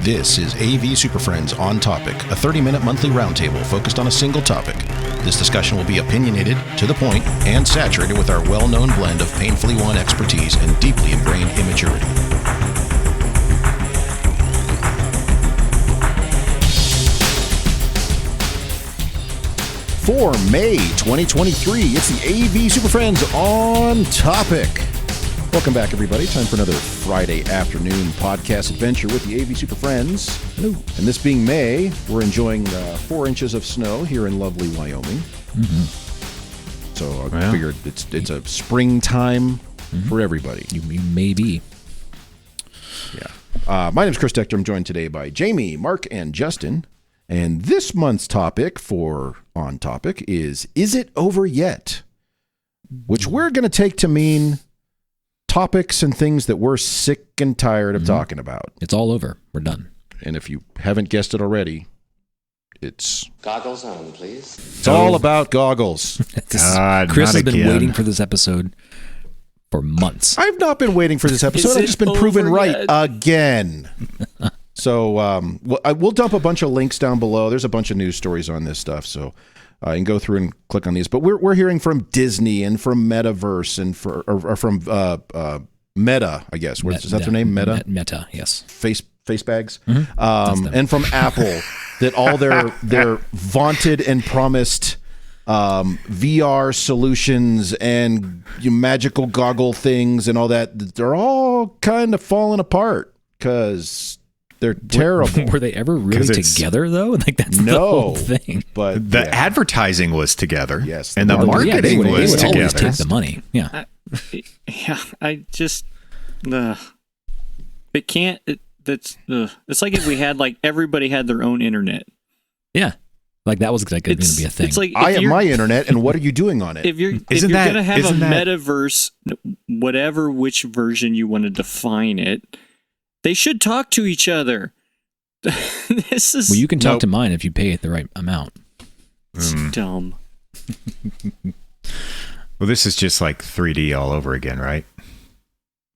This is AV SuperFriends On Topic, a 30-minute monthly roundtable focused on a single topic. This discussion will be opinionated, to the point, and saturated with our well-known blend of painfully won expertise and deeply ingrained immaturity. For May 2023, it's the AV SuperFriends On Topic. Welcome back, everybody. Time for another Friday afternoon podcast adventure with the AV SuperFriends. Hello. And this being May, we're enjoying 4 inches of snow here in lovely Wyoming. Mm-hmm. So I figured it's a springtime for everybody. You may be. Yeah. My name's Chris Dector. I'm joined today by Jamie, Mark, and Justin. And this month's topic for On Topic is it over yet? Which we're going to take to mean topics and things that we're sick and tired of talking about. It's all over. We're done. And if you haven't guessed it already, it's... Goggles on, please. It's all about goggles. Chris has been waiting for this episode for months. I've not been waiting for this episode. I've just been proven right again. So we'll dump a bunch of links down below. There's a bunch of news stories on this stuff, so you can go through and click on these. But we're hearing from Disney and from Metaverse and from Meta, I guess. Is that their name? Meta? Meta, yes. Face bags. Mm-hmm. And from Apple, that all their vaunted and promised VR solutions and magical goggle things and all that, they're all kind of falling apart because they're terrible. Were they ever really together, though? Like, that's the whole thing. But the advertising was together. Yes. And the marketing was together. Always take the money. Yeah. I just... it can't... it's like if we had, like, everybody had their own internet. Yeah. Like, that was like going to be a thing. It's like I have my internet, and what are you doing on it? If you're going to have a metaverse, which version you want to define it, they should talk to each other. This is... Well, you can talk to mine if you pay it the right amount. It's dumb. Well, this is just like 3D all over again, right?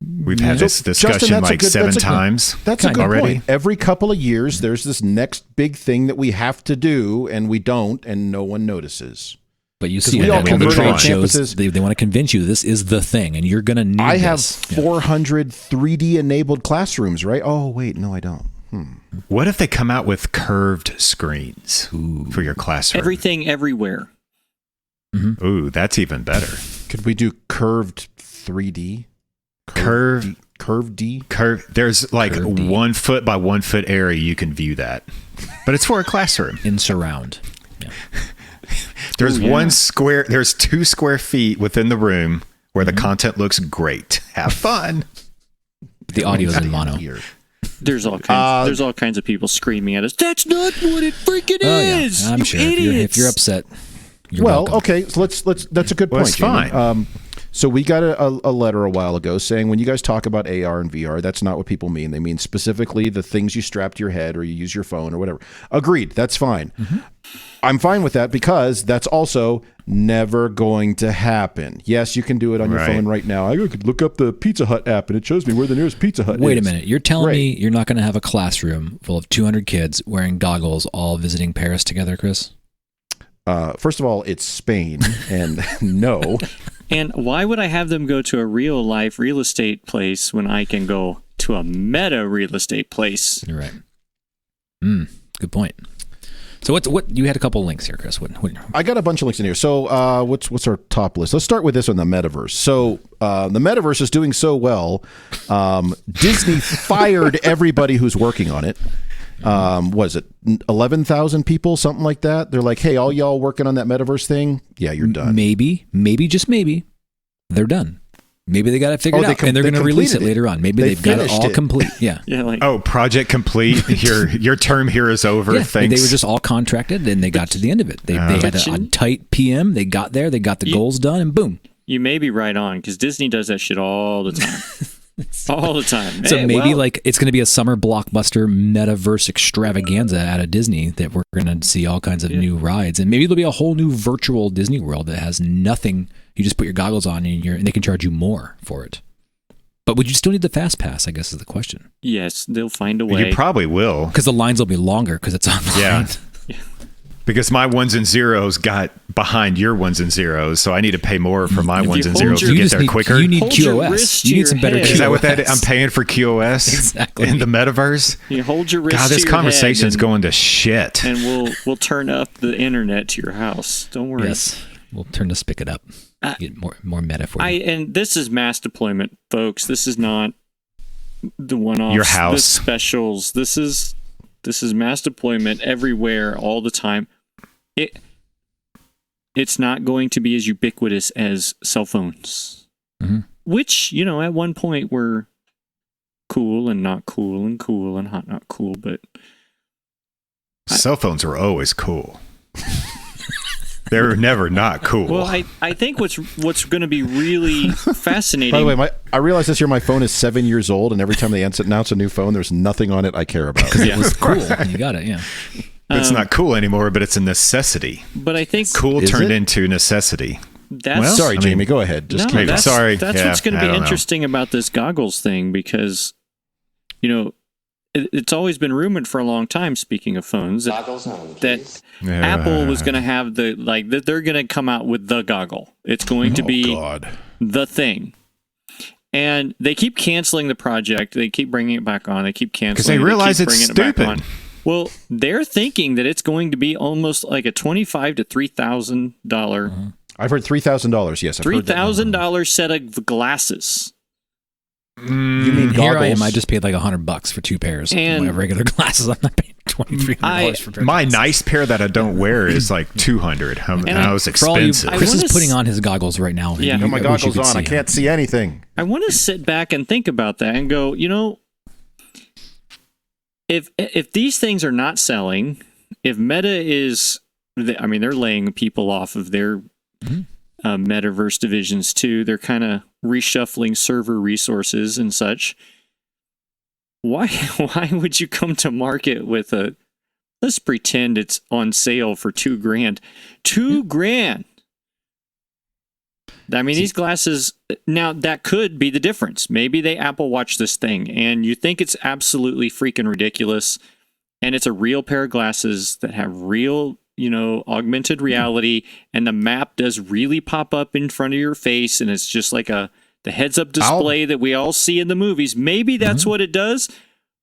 We've had this discussion, Justin, seven times. That's a good point. Every couple of years, there's this next big thing that we have to do, and we don't, and no one notices. But you see, all the trade shows, they want to convince you this is the thing, and you're going to need I have 400 3D-enabled classrooms, right? Oh, wait, no, I don't. What if they come out with curved screens for your classroom? Everything, everywhere. Mm-hmm. Ooh, that's even better. Could we do curved 3D? Curved D? There's like 1 foot by 1 foot area you can view that. But it's for a classroom. In surround. Yeah. There's 2 square feet within the room where the content looks great. Have fun. The audio's in mono. There's all kinds of people screaming at us. That's not what it freaking is. Yeah. I'm sure if you're upset. You're welcome. Okay. So let's. That's a good point. It's fine. So we got a letter a while ago saying when you guys talk about AR and VR, that's not what people mean. They mean specifically the things you strap to your head or you use your phone or whatever. Agreed. That's fine. Mm-hmm. I'm fine with that because that's also never going to happen. Yes, you can do it on your phone right now. I could look up the Pizza Hut app and it shows me where the nearest Pizza Hut is. Wait a minute. You're telling me you're not going to have a classroom full of 200 kids wearing goggles all visiting Paris together, Chris? First of all, it's Spain, and no. And why would I have them go to a real life real estate place when I can go to a meta real estate place? You're right. Good point. So what you had a couple links here, Chris. What? I got a bunch of links in here. So what's our top list? Let's start with this one, the metaverse. So the metaverse is doing so well. Disney fired everybody who's working on it. What is it? 11,000 people, something like that. They're like, hey, all y'all working on that metaverse thing? Yeah, you're done. Maybe, just maybe, they're done. Maybe they got it figured out, and they're going to release it later on. Maybe they've got it all complete. Yeah. Project complete. Your term here is over. Yeah, thanks. they were just all contracted, and they got to the end of it. They had a tight PM. They got there. They got the goals done, and boom. You may be right on, because Disney does that shit all the time. All the time. So maybe it's going to be a summer blockbuster metaverse extravaganza out of Disney that we're going to see all kinds of new rides. And maybe there'll be a whole new virtual Disney World that has nothing. You just put your goggles on and they can charge you more for it. But would you still need the fast pass, I guess is the question. Yes, they'll find a way. You probably will. Because the lines will be longer because it's online. Yeah. Because my ones and zeros got behind your ones and zeros, so I need to pay more for my ones and zeros to get there quicker. You need Hold your QoS. wrist You to need your some better head. QoS. Is that what that is? I'm paying for QoS Exactly. in the metaverse? You hold your wrist God, to this your conversation's head going to shit. and we'll turn up the internet to your house. Don't worry. Yes. We'll turn the spigot up. Get more meta for you. And this is mass deployment, folks. This is not the one-offs, Your house. the specials. This is mass deployment everywhere all the time. It's not going to be as ubiquitous as cell phones, which, at one point were cool and not cool and cool and hot, not cool, but Cell phones are always cool. They're never not cool. well, I think what's going to be really fascinating. By the way, I realize this year my phone is 7 years old, and every time they announce a new phone, there's nothing on it I care about. It was cool. You got it, yeah. It's not cool anymore, but it's a necessity. But I think Cool Is turned it? into necessity. that's Sorry, Jamie, go ahead. Just no, keep that's, Sorry. That's Yeah, what's going to I be don't know. interesting about this goggles thing, because it's always been rumored for a long time. Speaking of phones, that Apple was going to have that they're going to come out with the goggle. It's going to be the thing. And they keep canceling the project. They keep bringing it back on. They keep canceling. Because they realize it's stupid. Well, they're thinking that it's going to be almost like a $2,500 to $3,000. I've heard $3,000. Yes, I've heard that number. $3,000 set of glasses. You mean goggles? Here I am. I just paid like $100 for 2 pairs And- of my regular glasses. I'm not paying $2,300 for a pair of My glasses. nice pair that I don't wear is like $200. That was For all you, expensive. Chris is wanna putting on his goggles right now. Yeah. Got my I wish you goggles could on. see I him. can't see anything. I want to sit back and think about that and go, if these things are not selling, if Meta is, they're laying people off of their metaverse divisions too. They're kind of reshuffling server resources and such. Why would you come to market with let's pretend it's on sale for $2,000. $2,000. These glasses, now that could be the difference. Maybe they Apple Watch this thing and you think it's absolutely freaking ridiculous, and it's a real pair of glasses that have real, augmented reality, and the map does really pop up in front of your face, and it's just like the heads-up display that we all see in the movies. Maybe that's what it does,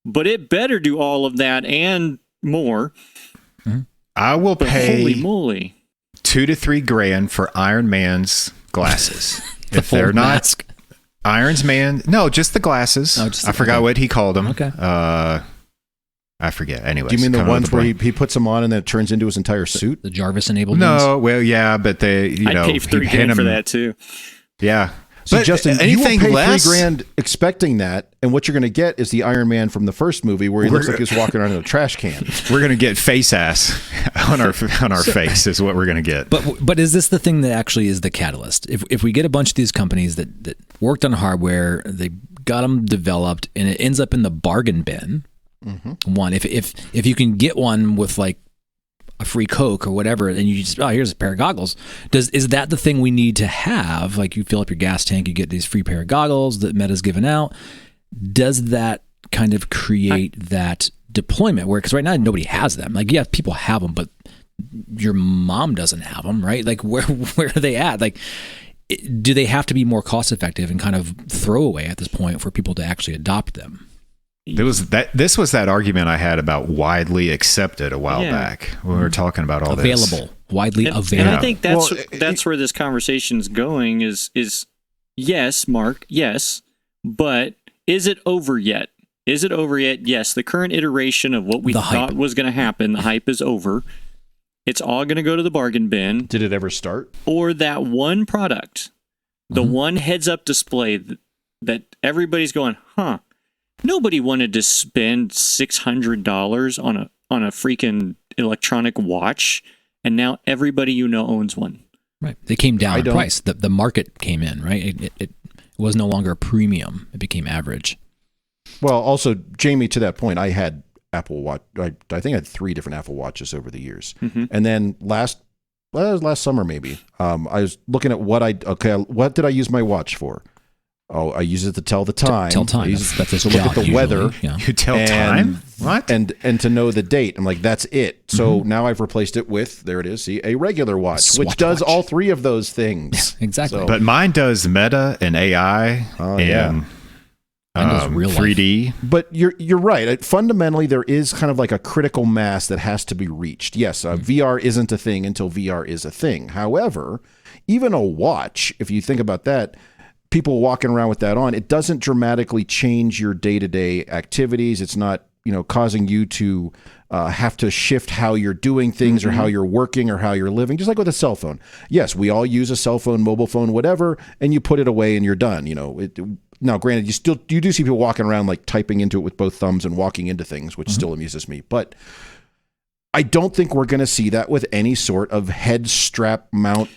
but it better do all of that and more. I will But pay holy moly. $2,000 to $3,000 for Iron Man's glasses. The If full they're not mask. Iron's Man, no, just the glasses. Oh, just I forgot what he called them. Okay. I forget. Anyway, Do you mean the ones where he puts them on and then it turns into his entire suit? The Jarvis enabled ones? No, well, yeah, but they, I'd pay $3,000 for that too. Yeah. So But Justin, you will anything pay less, $3,000 expecting that, and what you're going to get is the Iron Man from the first movie, where he looks like he's walking around in a trash can. we're going to get face ass on our face is what we're going to get. But is this the thing that actually is the catalyst? If we get a bunch of these companies that worked on hardware, they got them developed, and it ends up in the bargain bin. One, if you can get one with like a free Coke or whatever, and you just, here's a pair of goggles. Is that the thing we need to have? Like, you fill up your gas tank, you get these free pair of goggles that Meta's given out. Does that kind of create that deployment where, because right now nobody has them. Like, yeah, people have them, but your mom doesn't have them, right? Like, where are they at? Like, do they have to be more cost effective and kind of throwaway at this point for people to actually adopt them? This was that argument I had about widely accepted a while back when we were talking about all Available, widely available. And I think that's where this conversation's going is yes, Mark, yes, but is it over yet? Is it over yet? Yes, the current iteration of what we thought was going to happen, the hype is over. It's all going to go to the bargain bin. Did it ever start? Or that one product, the one heads-up display that everybody's going, nobody wanted to spend $600 on a freaking electronic watch, and now everybody owns one. Right. They came down in price. The market came in, right? It was no longer a premium. It became average. Well, also, Jamie, to that point, I had Apple Watch. I think I had 3 different Apple Watches over the years. And then last summer maybe, I was looking at what did I use my watch for? Oh, I use it to tell the time. Tell time. I use it That's his to look job at the usually. weather. Yeah. You tell time? What? And to know the date. I'm like, that's it. So now I've replaced it with, there it is, see, a regular watch, which does all three of those things. Exactly. But mine does meta and AI and Mine does real life. 3D. But you're right. Fundamentally, there is kind of like a critical mass that has to be reached. Yes, VR isn't a thing until VR is a thing. However, even a watch, if you think about that, people walking around with that on, it doesn't dramatically change your day-to-day activities. It's not, causing you to have to shift how you're doing things or how you're working or how you're living, just like with a cell phone. Yes, we all use a cell phone, mobile phone, whatever, and you put it away and you're done. Now, granted, you do see people walking around like typing into it with both thumbs and walking into things, which still amuses me. But I don't think we're going to see that with any sort of head strap mount,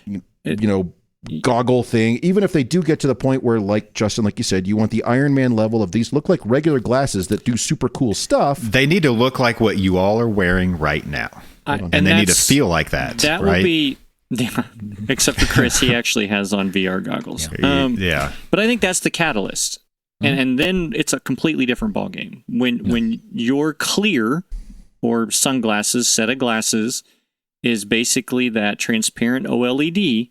goggle thing. Even if they do get to the point where, like Justin, like you said, you want the Iron Man level of these look like regular glasses that do super cool stuff. They need to look like what you all are wearing right now. And they need to feel like that. That right? will be... Yeah, except for Chris, he actually has on VR goggles. Yeah. But I think that's the catalyst, and then it's a completely different ballgame. When your clear or sunglasses set of glasses is basically that transparent OLED,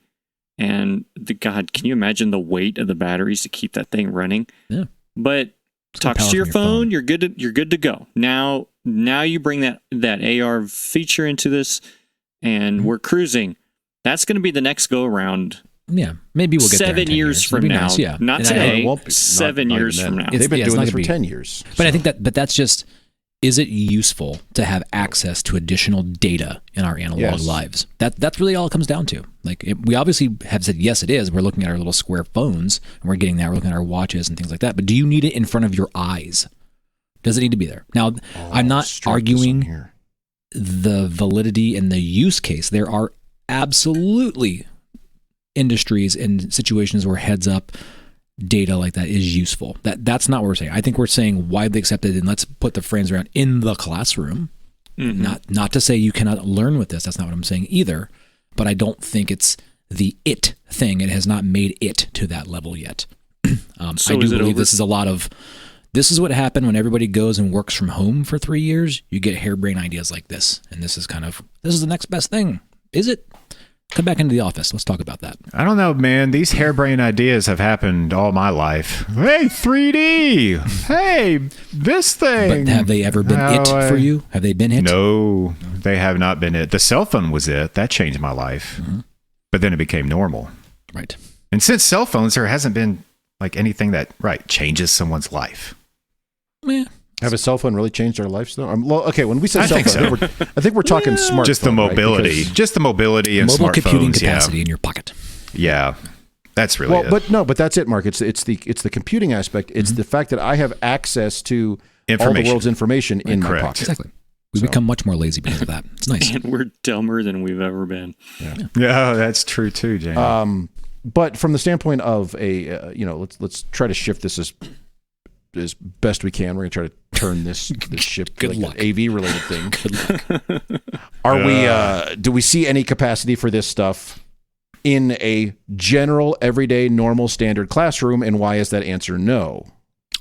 and God, can you imagine the weight of the batteries to keep that thing running? Yeah. But talks to your phone, you're good to go. Now you bring that AR feature into this, and we're cruising. That's going to be the next go around. Yeah, maybe we'll get there in 7 years from now. Nice, yeah. Not And today. It won't be. 7 Not years even from then. now. They've been doing not this gonna for be. 10 years. But I think that's just, is it useful to have access to additional data in our analog lives? That's really all it comes down to. Like, we obviously have said, yes, it is. We're looking at our little square phones, and we're getting that. We're looking at our watches and things like that. But do you need it in front of your eyes? Does it need to be there? Now, I'm not arguing the validity and the use case. There are absolutely industries and situations where heads up data like that is useful. That's not what we're saying. I think we're saying widely accepted, and let's put the frames around in the classroom. Not to say you cannot learn with this. That's not what I'm saying either. But I don't think it's the it thing. It has not made it to that level yet. I do believe this is what happened when everybody goes and works from home for 3 years. You get harebrained ideas like this, and this is the next best thing. Is it? Come back into the office. Let's talk about that. I don't know, man. These harebrained ideas have happened all my life. Hey, 3D. Hey, this thing. But have they ever been it for you? Have they been it? No, they have not been it. The cell phone was it. That changed my life. But then it became normal. Right. And since cell phones, there hasn't been like anything that changes someone's life. Yeah. Have a cell phone really changed our lives though? Okay, when we say cell think phone, I think we're talking smart. Just the mobility. Right? Just the mobility and mobile computing smartphones, capacity in your pocket. Yeah. That's really it. But that's it, Mark. It's the computing aspect. It's the fact that I have access to all the world's information in my pocket. Exactly. We become much more lazy because of that. It's nice. And we're dumber than we've ever been. Yeah, that's true too, Jamie. But from the standpoint of let's try to shift this as best we can. We're going to try to turn this ship to an AV related thing. Good luck. Are we? Do we see any capacity for this stuff in a general, everyday, normal, standard classroom? And why is that answer no?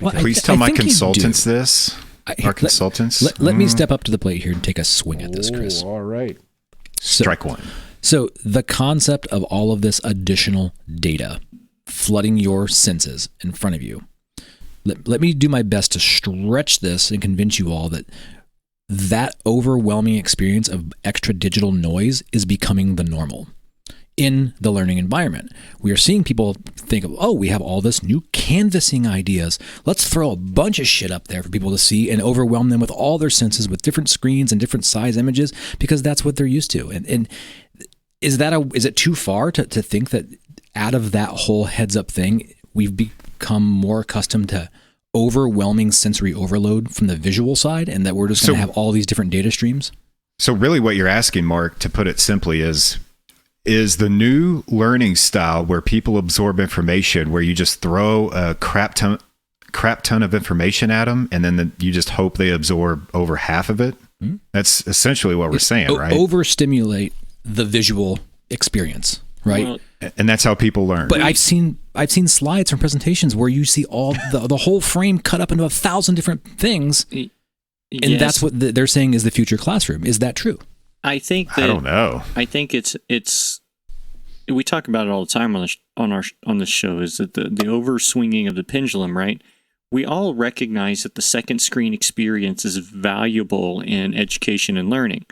Well, Please tell my consultants this. Our consultants. Let me step up to the plate here and take a swing at this, Chris. All right. Strike one. So the concept of all of this additional data flooding your senses in front of you. Let me do my best to stretch this and convince you all that overwhelming experience of extra digital noise is becoming the normal in the learning environment. We are seeing people think, we have all this new canvassing ideas. Let's throw a bunch of shit up there for people to see and overwhelm them with all their senses with different screens and different size images because that's what they're used to. And is it too far to think that out of that whole heads up thing, we've become more accustomed to overwhelming sensory overload from the visual side and that we're just going to have all these different data streams? So really what you're asking, Mark, to put it simply is the new learning style where people absorb information, where you just throw a crap ton of information at them and then you just hope they absorb over half of it? Mm-hmm. That's essentially what we're saying, right? Overstimulate the visual experience, right? Well, And that's how people learn. But I've seen slides from presentations where you see all the whole frame cut up into 1,000 different things, and that's what they're saying is the future classroom. Is that true? I think I don't know. I think it's. We talk about it all the time on this show. Is that the overswinging of the pendulum, right? We all recognize that the second screen experience is valuable in education and learning.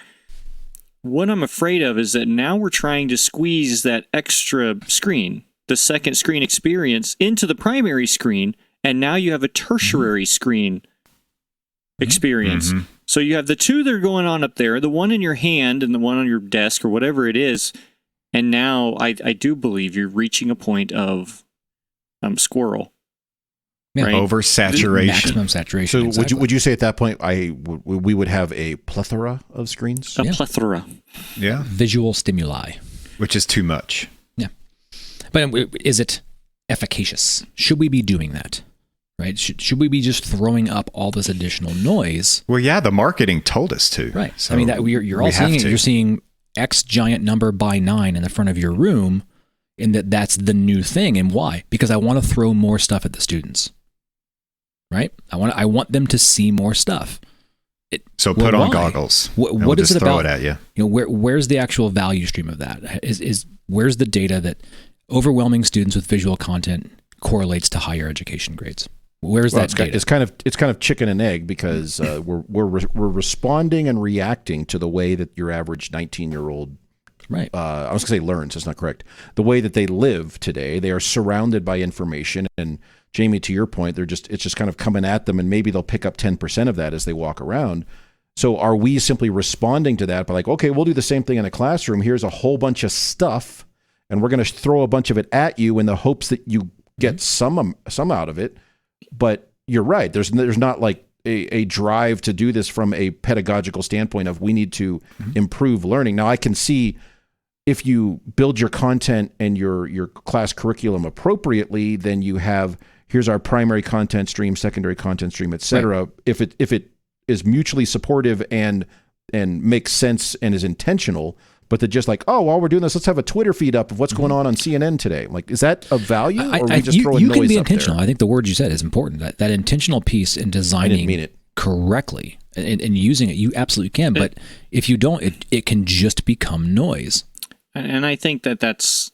What I'm afraid of is that now we're trying to squeeze that extra screen, the second screen experience, into the primary screen, and now you have a tertiary screen experience. Mm-hmm. So you have the two that are going on up there, the one in your hand and the one on your desk or whatever it is, and now I do believe you're reaching a point of squirrel. Yeah. Right? Oversaturation. Maximum saturation. So exactly. would you say at that point we would have a plethora of screens? A plethora. Yeah. Visual stimuli. Which is too much. Yeah. But is it efficacious? Should we be doing that? Right? Should we be just throwing up all this additional noise? Well, yeah, the marketing told us to. Right. So I mean, you're all seeing it. You're seeing X giant number by 9 in the front of your room, and that's the new thing. And why? Because I want to throw more stuff at the students. Right? I want them to see more stuff. So put on goggles. What is it about? Throw it at you. You know, where's the actual value stream of that? Is where's the data that overwhelming students with visual content correlates to higher education grades? Where's that data? It's kind of chicken and egg because we're responding and reacting to the way that your average 19-year-old. Right. I was going to say learns. That's not correct. The way that they live today, they are surrounded by information. And Jamie, to your point, it's just kind of coming at them, and maybe they'll pick up 10% of that as they walk around. So are we simply responding to that by like, okay, we'll do the same thing in a classroom. Here's a whole bunch of stuff, and we're going to throw a bunch of it at you in the hopes that you get some out of it. But you're right. There's not like a drive to do this from a pedagogical standpoint of we need to improve learning. Now I can see if you build your content and your class curriculum appropriately, then you have, here's our primary content stream, secondary content stream, et cetera. Right. If it is mutually supportive and makes sense and is intentional, but they're just like, oh, while we're doing this, let's have a Twitter feed up of what's going on CNN today. Like, is that of value, or we just throwing noise up there? You can be intentional. I think the word you said is important. That intentional piece in designing it correctly and using it, you absolutely can. But if you don't, it can just become noise. And I think that's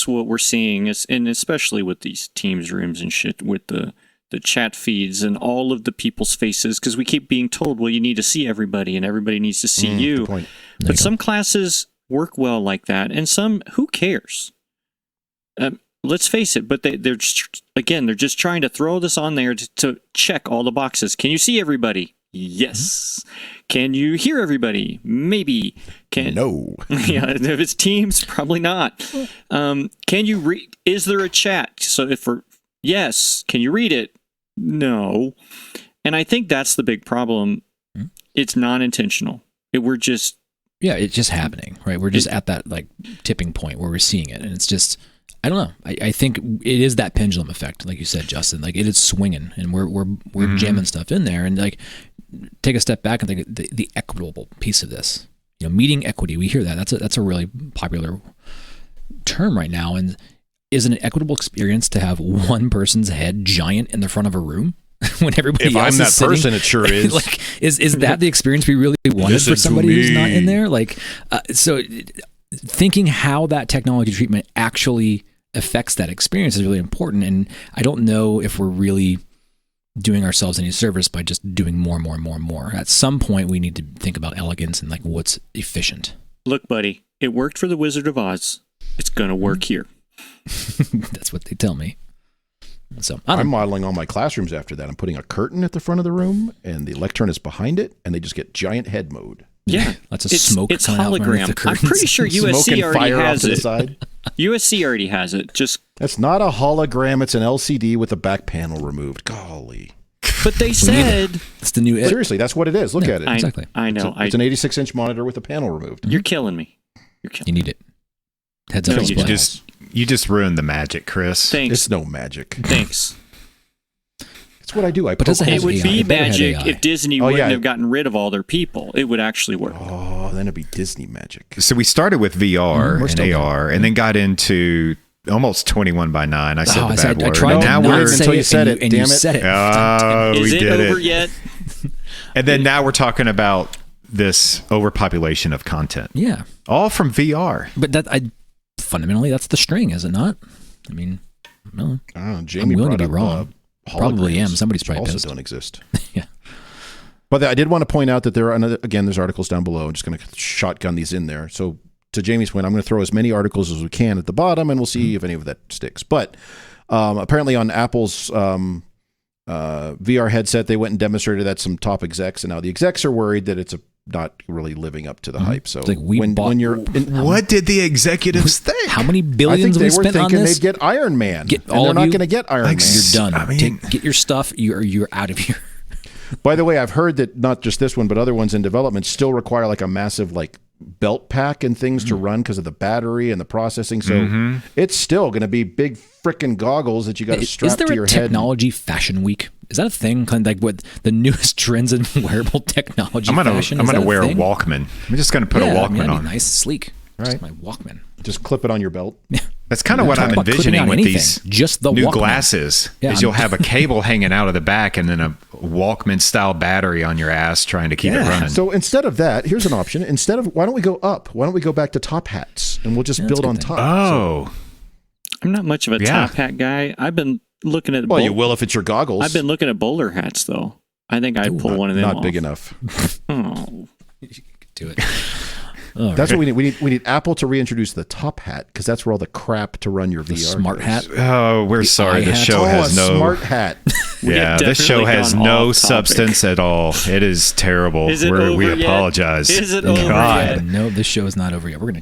what we're seeing, and especially with these Teams rooms and shit, with the chat feeds and all of the people's faces, because we keep being told, well, you need to see everybody and everybody needs to see you. But some classes work well like that, and some, who cares? Let's face it, but they're just trying to throw this on there to check all the boxes. Can you see everybody? Yes. Can you hear everybody? Maybe. No. Yeah, if it's Teams, probably not. Can you read? Is there a chat? So yes. Can you read it? No. And I think that's the big problem. It's non-intentional. It's just happening, right? We're just at that like tipping point where we're seeing it, and it's just, I don't know. I think it is that pendulum effect, like you said, Justin. Like it is swinging, and we're jamming stuff in there, and like take a step back and think the equitable piece of this. You know, meeting equity. We hear that. That's a really popular term right now. And is it an equitable experience to have one person's head giant in the front of a room when everybody if else I'm is that sitting? person, it sure is. Like, is that the experience we really wanted for somebody who's not in there? Like, so thinking how that technology treatment actually affects that experience is really important. And I don't know if we're really doing ourselves any service by just doing more and more and more and more. At some point, we need to think about elegance and like what's efficient. Look, buddy, it worked for the Wizard of Oz. It's going to work here. That's what they tell me. So I'm modeling all my classrooms after that. I'm putting a curtain at the front of the room, and the lectern is behind it, and they just get giant head mode. Yeah, lots of smoke. It's coming hologram. Out I'm pretty sure USC already has it. Side. USC already has it. That's not a hologram. It's an LCD with the back panel removed. Golly. But they said it's the new. Seriously, that's what it is. Look at it. Exactly. I know. It's an 86-inch monitor with a panel removed. You're killing me. You need it. Heads up. You just ruined the magic, Chris. Thanks. It's no magic. Thanks. It's what I do. It would be magic if Disney wouldn't have gotten rid of all their people. It would actually work. Oh, then it'd be Disney magic. So we started with VR and AR, and then got into almost 21 by 9. I said the bad word. I tried now to we're not say until you it, said and it. you Damn it. said it. Oh, Is we it did over it. yet? And then now we're talking about this overpopulation of content, Yeah, all from VR. but fundamentally that's the string, is it not? I mean, no. I don't know. Jamie I'm willing to brought be up, wrong. Probably holograms, am. Somebody's probably also pissed. don't exist. Yeah. But I did want to point out that there are again. There's articles down below. I'm just going to shotgun these in there. So to Jamie's point, I'm going to throw as many articles as we can at the bottom, and we'll see if any of that sticks. But apparently on Apple's VR headset, they went and demonstrated that some top execs, and now the execs are worried that it's not really living up to the hype. So It's like when you're What did the executives think? How many I think billions they we were spent on thinking this? they'd get Iron Man, Get and all they're of not you? going to get Iron Like, Man. You're done. I mean- Get your stuff. You're out of here. By the way, I've heard that not just this one, but other ones in development still require like a massive like belt pack and things to run because of the battery and the processing. So it's still going to be big frickin' goggles that you got to strap Is there to your a head. technology fashion week? Is that a thing? Kind of like what the newest trends in wearable technology I'm fashion? gonna wear a thing? Walkman. I'm just gonna put a Yeah, Walkman that'd be on. nice, sleek. Right. Just my Walkman. Just clip it on your belt. That's kind of what Talk I'm about clipping envisioning out with anything. these Just the new Walkman. glasses. Yeah, is you'll have a cable hanging out of the back and then a Walkman style battery on your ass trying to keep it running. So instead of that, here's an option. Instead of, why don't we go up? Why don't we go back to top hats and we'll just Yeah, that's build a on good thing. top? Oh, I'm not much of a Yeah. top hat guy. I've been looking at Well, you will if it's your goggles. I've been looking at bowler hats though. I think I'd pull one of them not off. big enough. Oh. Do it. Oh, That's what we need. We need Apple to reintroduce the top hat because that's where all the crap to run your the VR smart goes. hat. oh, we're sorry. This iHat. show Oh, has a no. smart hat. Yeah, have this show definitely has gone no off topic. substance at all. It is terrible. Is it we over yet? apologize. Is it over God. yet? No, this show is not over yet. We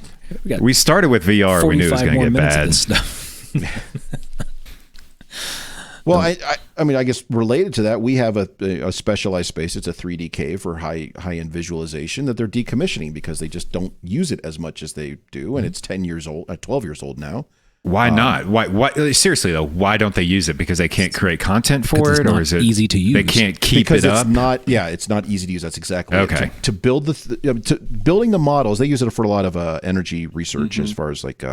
got We started with VR. We knew it was 45 going more to get minutes of bad. this stuff. Well, I mean, I guess related to that, we have a specialized space. It's a 3D cave for high-end visualization that they're decommissioning because they just don't use it as much as they do, and it's 10 years old, 12 years old now. Why not? Why? Seriously though, why don't they use it? Because they can't create content for Because it, it's or not is it easy to use? They can't keep Because it it's up. not, yeah, it's not easy to use. That's exactly it. Okay. To build building the models, they use it for a lot of energy research Mm-hmm. as far as like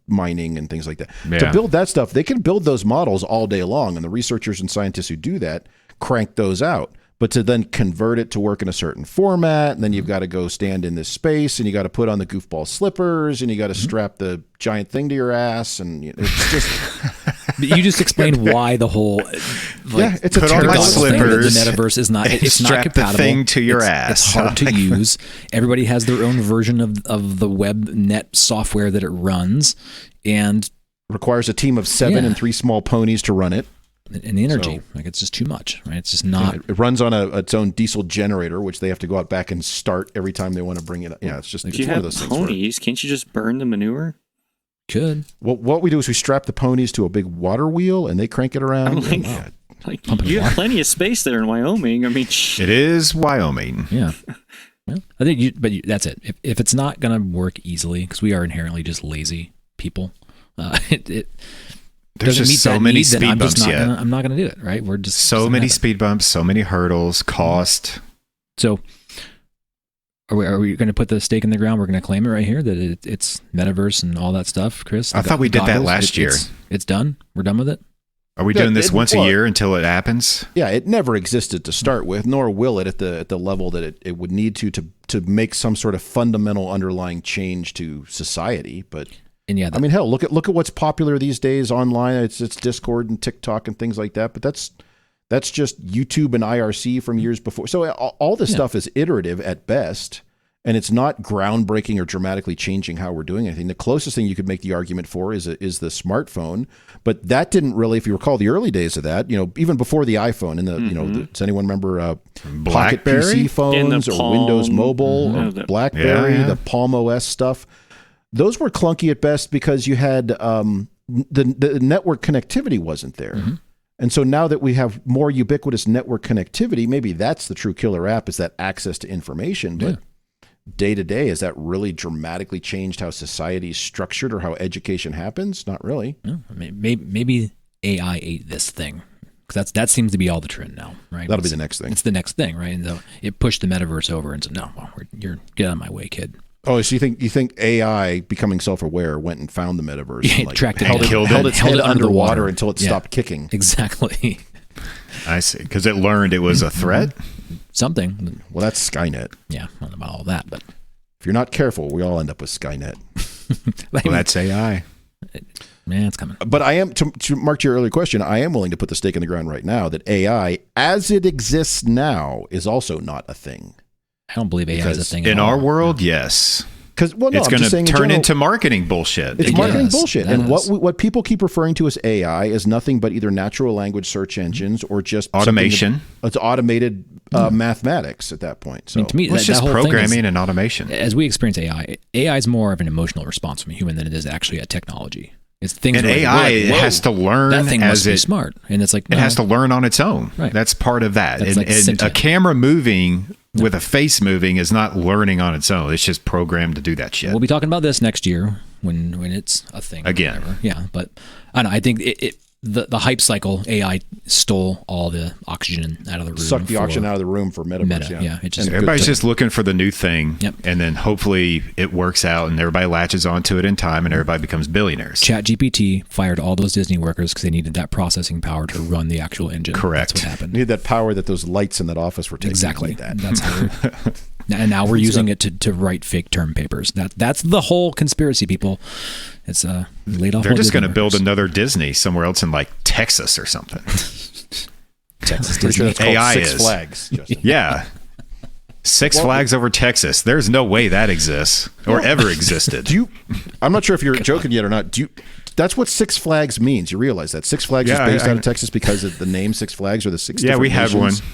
mining and things like that. Yeah. To build that stuff, they can build those models all day long, and the researchers and scientists who do that crank those out. But to then convert it to work in a certain format, and then you've got to go stand in this space, and you got to put on the goofball slippers, and you got to strap the giant thing to your ass, and it's just You just explained why the whole it's a Put on my terrible thing that slippers the metaverse is not. and It's not strap the compatible. thing to your It's ass. hard to use. Everybody has their own version of the web net software that it runs, and requires a team of 7 Yeah. and 3 small ponies to run it. the energy. Like it's just too much, right? It's just not. It runs on its own diesel generator, which they have to go out back and start every time they want to bring it up. Yeah, it's just If it's you one have of those things. Where, ponies, can't you just burn the manure? Could what we do is we strap the ponies to a big water wheel and they crank it around. I'm like- Yeah. Like Pumping you have water. plenty of space there in Wyoming. I mean, It is Wyoming. yeah. Well, I think that's it. If it's not going to work easily, because we are inherently just lazy people, it There's doesn't just meet so that many need, then speed I'm just bumps not yet. gonna, I'm not going to do it. Right? We're just So doesn't many happen. speed bumps, so many hurdles, cost. So, are we going to put the stake in the ground? We're going to claim it right here that it's metaverse and all that stuff, Chris. I thought we did that goggles, last year. It's done. We're done with it. Are we Yeah, doing this once a well- year until it happens? Yeah, it never existed to start with, nor will it at the level that it would need to make some sort of fundamental underlying change to society. But And yeah, I mean, hell, look at what's popular these days online. It's Discord and TikTok and things like that. But that's just YouTube and IRC from years before. So all this stuff is iterative at best, and it's not groundbreaking or dramatically changing how we're doing anything. The closest thing you could make the argument for is the smartphone, but that didn't really, if you recall the early days of that, even before the iPhone and does anyone remember Pocket BlackBerry? PC phones or Palm. Windows Mobile or Mhm. BlackBerry, Yeah. the Palm OS stuff? Those were clunky at best because you had the network connectivity wasn't there. Mm-hmm. And so now that we have more ubiquitous network connectivity, maybe that's the true killer app, is that access to information. But day to day, has that really dramatically changed how society is structured or how education happens? Not really. No, maybe AI ate this thing. Because that seems to be all the trend now, right? That'll be the next thing. It's the next thing, right? And so it pushed the metaverse over and said, no, you're get out of my way, kid. Oh, so you think AI becoming self-aware went and found the metaverse, Yeah, and tracked it held down. its head underwater underwater until it stopped kicking? Exactly. I see. Because it learned it was a threat. Something. Well, that's Skynet. Yeah, I don't know about all that, but If you're not careful, we all end up with Skynet. Well, that's AI. Man, it's coming. But I am, to Mark, to your earlier question, I am willing to put the stake in the ground right now that AI, as it exists now, is also not a thing. I don't believe AI is a thing. In at all. our world, yes. Because It's going to turn into marketing bullshit. It's It marketing does. bullshit. It And does. what people keep referring to as AI is nothing but either natural language search engines or just Automation. It's automated mathematics at that point. So I mean, to me, Well, it's that just whole thing is- programming and automation. as we experience AI is more of an emotional response from a human than it is actually a technology. It's things And where we're AI like, whoa, has to learn that thing as must be it smart, and it's like It has to learn on its own. Right. That's part of that. That's And, like and a sentient. camera moving with a face moving is not learning on its own. It's just programmed to do that shit. We'll be talking about this next year when it's a thing or Again. whatever. Yeah, but I don't know. I think the hype cycle AI stole all the oxygen out of the room. suck the for oxygen out of the room for metaverse. Meta. Yeah, it just Everybody's just looking for the new thing, Yep. and then hopefully it works out, and everybody latches onto it in time, and everybody becomes billionaires. ChatGPT fired all those Disney workers because they needed that processing power to run the actual engine. Correct. That's what happened. Need that power that those lights in that office were taking. Exactly. Need that. That's how and now we're using it to write fake term papers. That's the whole conspiracy, people. It's laid off. They're all just Disney going to build workers. another Disney somewhere else in like Texas or something. Texas Pretty sure Disney. that's called AI Six is. Flags. Justin. Yeah. Six Flags over Texas. There's no way that exists or ever existed. I'm not sure if you're joking yet or not. That's what Six Flags means. You realize that Six Flags Yeah, is based I- out of Texas because of the name Six Flags or the six. Yeah, different we had nations. one.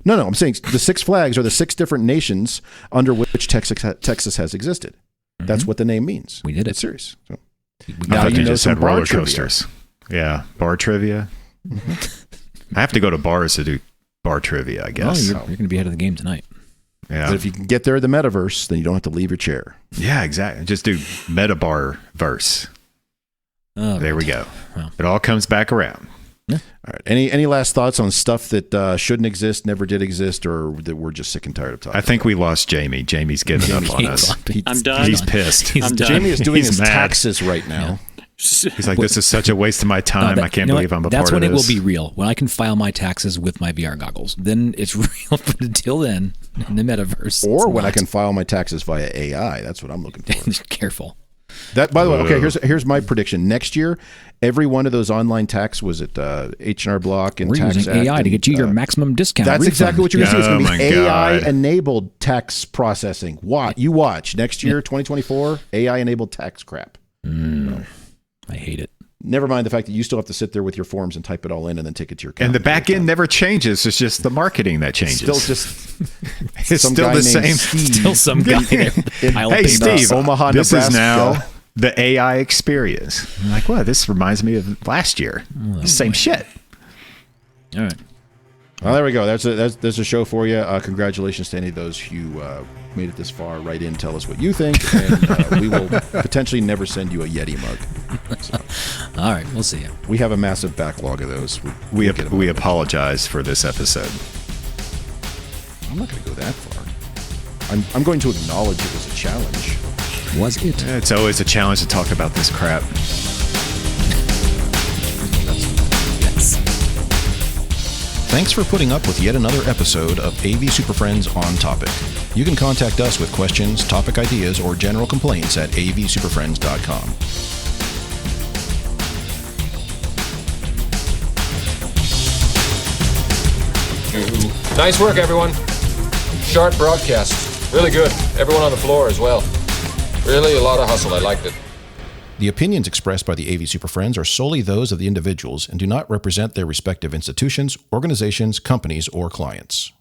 No, I'm saying the Six Flags are the six different nations under which Texas has existed. That's what the name means. We did it. It's serious. So, I now thought you they know just some had bar roller trivia. coasters. Yeah, bar trivia. I have to go to bars to do bar trivia, I Oh, guess. you're going to be ahead of the game tonight. Yeah, But if you can get there in the metaverse, then you don't have to leave your chair. yeah, exactly. Just do metabar verse. Oh, There we go. Well. It all comes back around. All right. Any last thoughts on stuff that shouldn't exist, never did exist, or that we're just sick and tired of talking? I think we lost Jamie. Jamie's giving up on us. I'm done. He's pissed. I'm done. Jamie is doing He's his mad. taxes right now. He's like, this is such a waste of my time. I can't believe I'm a That's part when of it this. will be real. When I can file my taxes with my VR goggles, then it's real. But until then, in the metaverse, Or it's when I not. can file my taxes via AI. That's what I'm looking for. Just careful. That, by the way, okay. Here's my prediction. Next year, every one of those online tax was at H&R Block and We're Tax using Act AI to get you your and, maximum discount. That's refund. exactly what you're going to see. It's Oh going to my be AI God. enabled tax processing. You watch next year, 2024, AI enabled tax crap. I hate it. Never mind the fact that you still have to sit there with your forms and type it all in and then take it to your account. And the back end never changes. It's just the marketing that changes. Still just it's some still guy the named same. Steve Still some guy there. in Pile of Hey, paper. Steve, Omaha, this Nebraska. is now the AI experience. I'm like, what? This reminds me of last year. Same shit. All right. Well, there we go. That's a show for you. Congratulations to any of those who made it this far. Write in, tell us what you think, and we will potentially never send you a Yeti mug. So, All right. We'll see you. we have a massive backlog of those. We we'll get 'em. we apologize for this episode. I'm not going to go that far. I'm going to acknowledge it was a challenge. Was it? It's always a challenge to talk about this crap. Yes. Thanks for putting up with yet another episode of AV SuperFriends On Topic. You can contact us with questions, topic ideas, or general complaints at avsuperfriends.com. Nice work, everyone. Sharp broadcast. Really good. Everyone on the floor as well. Really a lot of hustle. I liked it. The opinions expressed by the AV SuperFriends are solely those of the individuals and do not represent their respective institutions, organizations, companies, or clients.